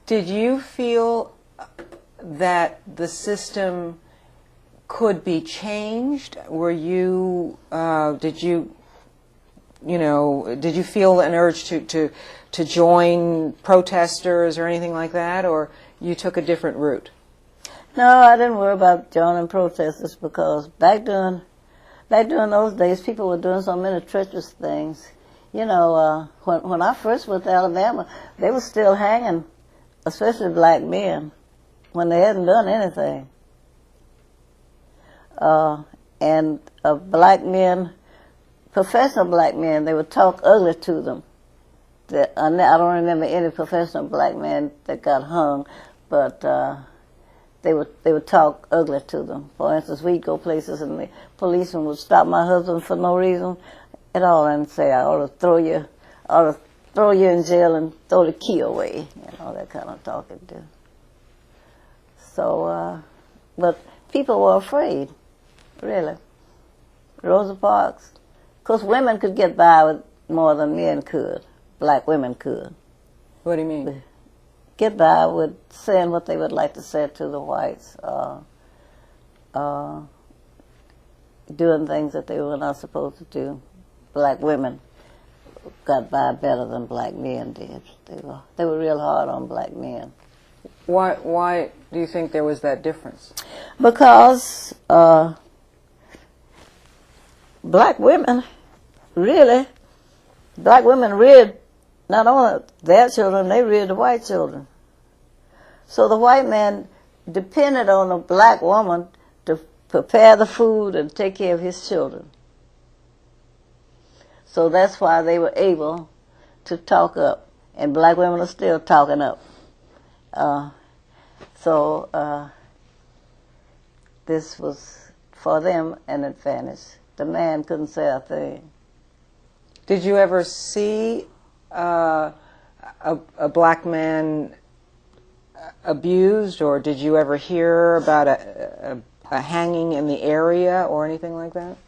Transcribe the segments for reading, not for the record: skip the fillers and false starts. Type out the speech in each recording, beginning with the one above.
Did you feel that the system could be changed? Were you, did you feel an urge to join protesters or anything like that, or you took a different route? No, I didn't worry about joining protesters because back during those days, people were doing so many treacherous things. You know, when I first went to Alabama, they were still hanging, especially black men, when they hadn't done anything. And black men, professional black men, they would talk ugly to them. I don't remember any professional black man that got hung, but they would talk ugly to them. For instance, we'd go places and the policeman would stop my husband for no reason at all and say, I ought to throw you in jail and throw the key away, that kind of talking to. So, but people were afraid, really. Rosa Parks, because women could get by with more than men could. Black women could. What do you mean? Get by with saying what they would like to say to the whites, doing things that they were not supposed to do. Black women got by better than black men did. They were real hard on black men. Why do you think there was that difference? Because black women reared not only their children, they reared the white children. So the white man depended on a black woman to prepare the food and take care of his children. So that's why they were able to talk up, and black women are still talking up. This was, for them, an advantage. The man couldn't say a thing. Did you ever see a black man abused, or did you ever hear about a hanging in the area or anything like that?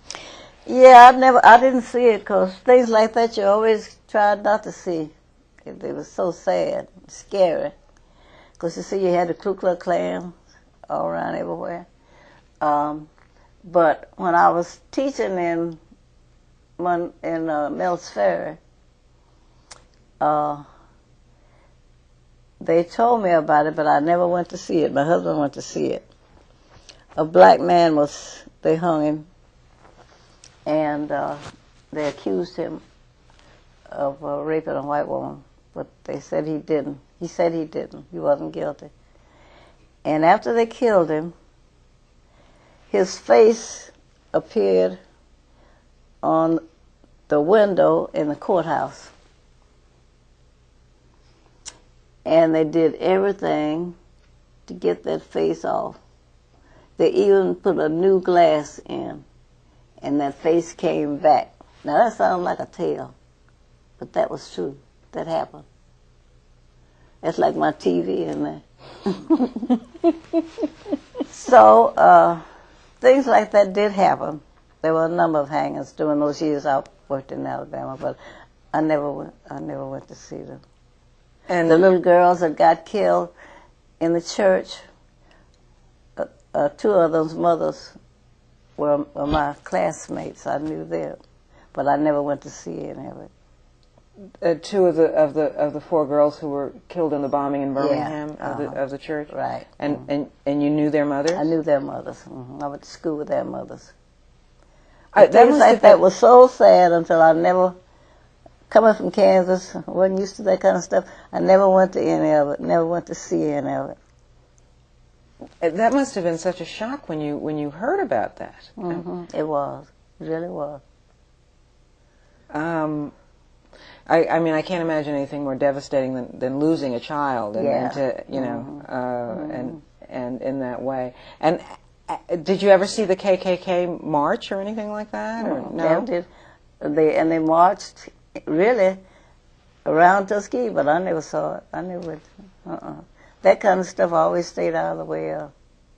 Yeah, I didn't see it because things like that you always tried not to see. It was so sad, scary. Because you see, you had the Ku Klux Klan all around everywhere. But when I was teaching in Mills Ferry, they told me about it, but I never went to see it. My husband went to see it. A black man they hung him, and they accused him of raping a white woman, but they said he didn't. He said he didn't. He wasn't guilty. And after they killed him, his face appeared on the window in the courthouse. And they did everything to get that face off. They even put a new glass in, and that face came back. Now that sounds like a tale, but that was true. That happened. That's like my TV in there. So things like that did happen. There were a number of hangings during those years I worked in Alabama, but I never went to see them. And the little girls that got killed in the church, two of those mothers were my classmates. I knew them, but I never went to see any of it. Two of the four girls who were killed in the bombing in Birmingham of the church, right? And you knew their mothers? I knew their mothers. I went to school with their mothers. Things like that was so sad until I never. Coming from Kansas, wasn't used to that kind of stuff. I never went to any of it. Never went to see any of it. That must have been such a shock when you heard about that. Mm-hmm. It was. It really was. I mean, I can't imagine anything more devastating than losing a child, and and in that way. And did you ever see the KKK march or anything like that? Or no? They marched really around Tuskegee, but I never saw it. I never went. That kind of stuff always stayed out of the way of.